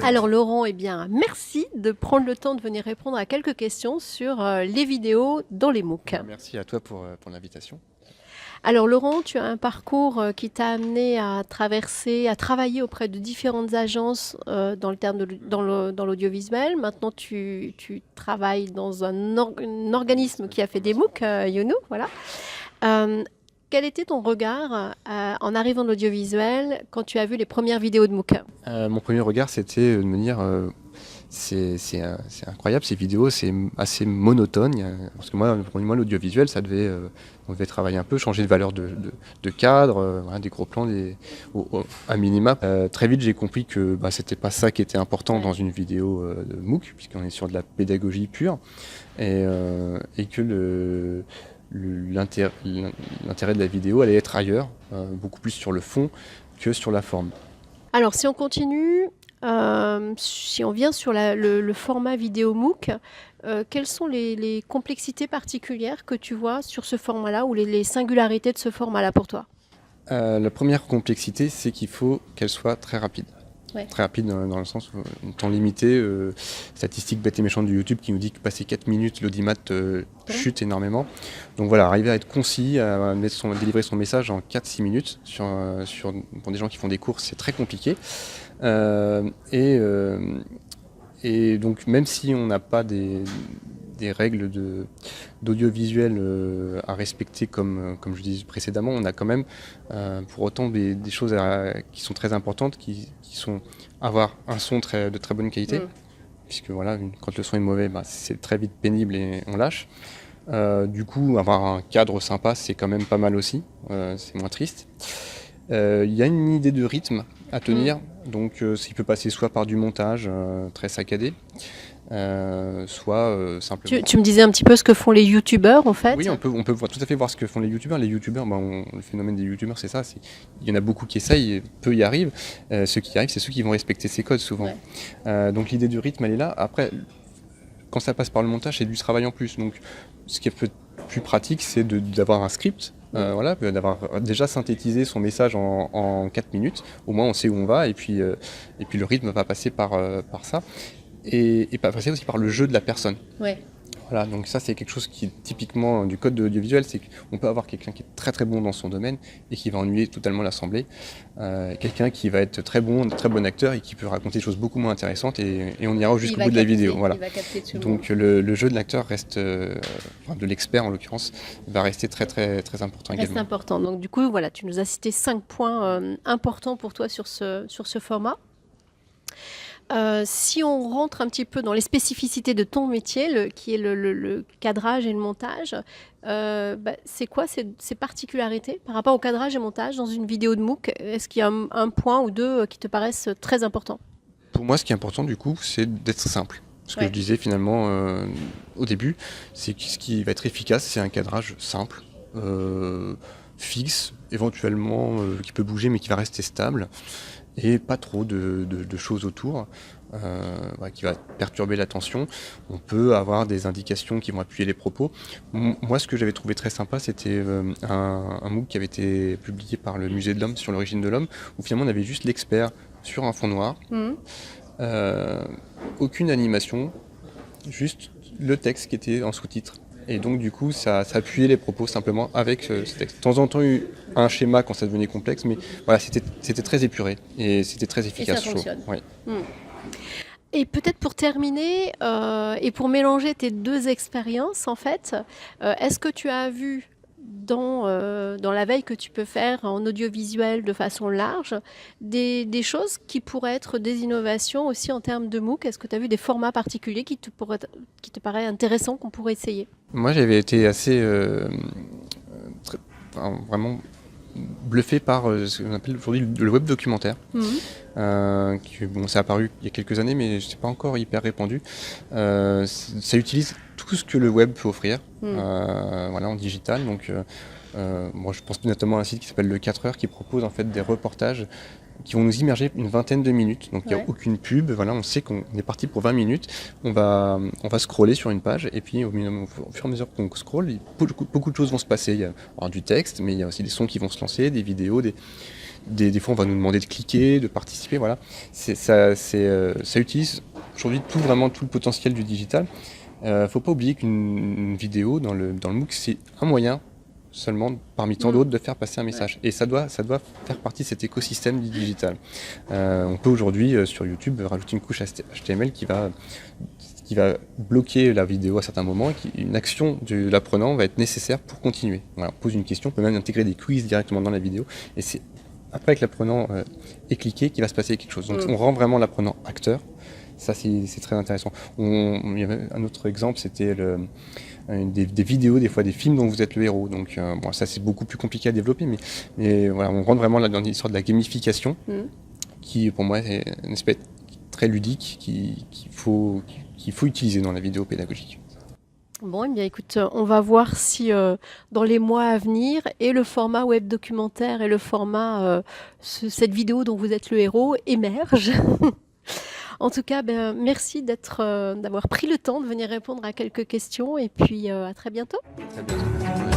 Alors Laurent, eh bien, merci de prendre le temps de venir répondre à quelques questions sur les vidéos dans les MOOC. Merci à toi pour l'invitation. Alors Laurent, tu as un parcours qui t'a amené à traverser, à travailler auprès de différentes agences dans le terme dans l'audiovisuel. Maintenant, tu travailles dans un organisme qui a fait des MOOC, You Know, voilà. Quel était ton regard en arrivant de l'audiovisuel quand tu as vu les premières vidéos de MOOC? Mon premier regard, c'était de me dire c'est incroyable ces vidéos, c'est assez monotone. Parce que moi l'audiovisuel, on devait travailler un peu, changer de valeur de cadre, voilà, des gros plans, à minima. Très vite, j'ai compris que c'était pas ça qui était important dans une vidéo de MOOC, puisqu'on est sur de la pédagogie pure, et que l'intérêt de la vidéo allait être ailleurs, beaucoup plus sur le fond que sur la forme. Alors si on continue, si on vient sur le format vidéo MOOC, quelles sont les complexités particulières que tu vois sur ce format-là ou les singularités de ce format-là pour toi? La première complexité, c'est qu'il faut qu'elle soit très rapide. Ouais. Très rapide dans le sens où un temps limité, statistique bête et méchante de YouTube qui nous dit que passer 4 minutes, l'audimat chute énormément. Donc voilà, arriver à être concis, à délivrer son message en 4-6 minutes pour des gens qui font des courses, c'est très compliqué. Et donc même si on n'a pas des règles d'audiovisuel à respecter comme je disais précédemment, on a quand même pour autant des choses qui sont très importantes, qui sont avoir un son de très bonne qualité, puisque voilà, quand le son est mauvais, c'est très vite pénible et on lâche. Du coup, avoir un cadre sympa, c'est quand même pas mal aussi, c'est moins triste. Il y a une idée de rythme à tenir, donc il peut passer soit par du montage très saccadé, soit simplement... Tu me disais un petit peu ce que font les youtubeurs en fait. Oui, on peut tout à fait voir ce que font les youtubeurs. Les youtubeurs, le phénomène des youtubeurs, c'est ça. Il y en a beaucoup qui essayent, peu y arrivent. Ceux qui y arrivent, c'est ceux qui vont respecter ces codes souvent. Ouais. Donc l'idée du rythme, elle est là. Après, quand ça passe par le montage, c'est du travail en plus. Donc ce qui est plus pratique, c'est d'avoir un script. Voilà, d'avoir déjà synthétisé son message en 4 minutes. Au moins, on sait où on va. Et puis le rythme va passer par ça. Et passer aussi par le jeu de la personne. Ouais. Voilà, donc ça c'est quelque chose qui est typiquement du code de l'audiovisuel, c'est qu'on peut avoir quelqu'un qui est très très bon dans son domaine et qui va ennuyer totalement l'assemblée, quelqu'un qui va être très bon acteur et qui peut raconter des choses beaucoup moins intéressantes et on ira jusqu'au bout de la vidéo. Voilà. Donc le jeu de l'acteur reste, de l'expert en l'occurrence, va rester très très très important également. Reste important. Donc du coup voilà, tu nous as cité 5 points importants pour toi sur ce format. Si on rentre un petit peu dans les spécificités de ton métier, qui est le cadrage et le montage, c'est quoi ces particularités par rapport au cadrage et montage dans une vidéo de MOOC? Est-ce qu'il y a un point ou deux qui te paraissent très importants? Pour moi, ce qui est important du coup, c'est d'être simple. Ce que je disais finalement au début, c'est que ce qui va être efficace, c'est un cadrage simple, fixe, éventuellement qui peut bouger mais qui va rester stable. Et pas trop de choses autour qui va perturber l'attention. On peut avoir des indications qui vont appuyer les propos. Moi, ce que j'avais trouvé très sympa, c'était un MOOC qui avait été publié par le Musée de l'Homme sur l'origine de l'homme, où finalement on avait juste l'expert sur un fond noir, aucune animation, juste le texte qui était en sous-titre. Et donc du coup, ça appuyait les propos simplement avec ce texte. De temps en temps, il y a eu un schéma quand ça devenait complexe, mais voilà, c'était très épuré et c'était très efficace. Et ça fonctionne. Ouais. Et peut-être pour terminer, et pour mélanger tes deux expériences, en fait, est-ce que tu as vu dans la veille que tu peux faire en audiovisuel de façon large, des choses qui pourraient être des innovations aussi en termes de MOOC? Est-ce que tu as vu des formats particuliers qui te paraissent intéressants qu'on pourrait essayer? Moi, j'avais été assez vraiment bluffé par ce qu'on appelle aujourd'hui le web documentaire. C'est apparu il y a quelques années, mais c'est pas encore hyper répandu. Ça utilise tout ce que le web peut offrir, en digital. Donc, Moi, je pense notamment à un site qui s'appelle Le 4 heures qui propose en fait des reportages qui vont nous immerger une vingtaine de minutes. Donc il n'y a Ouais. aucune pub, voilà, on sait qu'on est parti pour 20 minutes, on va scroller sur une page et puis au fur et à mesure qu'on scrolle, beaucoup de choses vont se passer. Il y a alors, du texte, mais il y a aussi des sons qui vont se lancer, des vidéos, des fois on va nous demander de cliquer, de participer, voilà. Ça utilise aujourd'hui vraiment tout le potentiel du digital. Faut pas oublier qu'une vidéo dans le MOOC, c'est un moyen seulement parmi tant Mm. d'autres de faire passer un message. Et ça doit faire partie de cet écosystème du digital. On peut aujourd'hui sur YouTube rajouter une couche HTML qui va bloquer la vidéo à certains moments et une action de l'apprenant va être nécessaire pour continuer. Voilà, on pose une question, on peut même intégrer des quiz directement dans la vidéo et c'est après que l'apprenant ait cliqué qu'il va se passer quelque chose. Donc on rend vraiment l'apprenant acteur. Ça, c'est très intéressant. Il y avait un autre exemple, c'était des vidéos, des fois des films dont vous êtes le héros. Donc, bon, ça, c'est beaucoup plus compliqué à développer, mais voilà, on rentre vraiment là dans l'histoire de la gamification, Mm. qui, pour moi, est un aspect très ludique qu'il faut utiliser dans la vidéo pédagogique. Bon, eh bien, écoute, on va voir si dans les mois à venir, et le format web documentaire et le format cette vidéo dont vous êtes le héros émergent. En tout cas, ben, merci d'avoir pris le temps de venir répondre à quelques questions et puis à très bientôt. Très bien.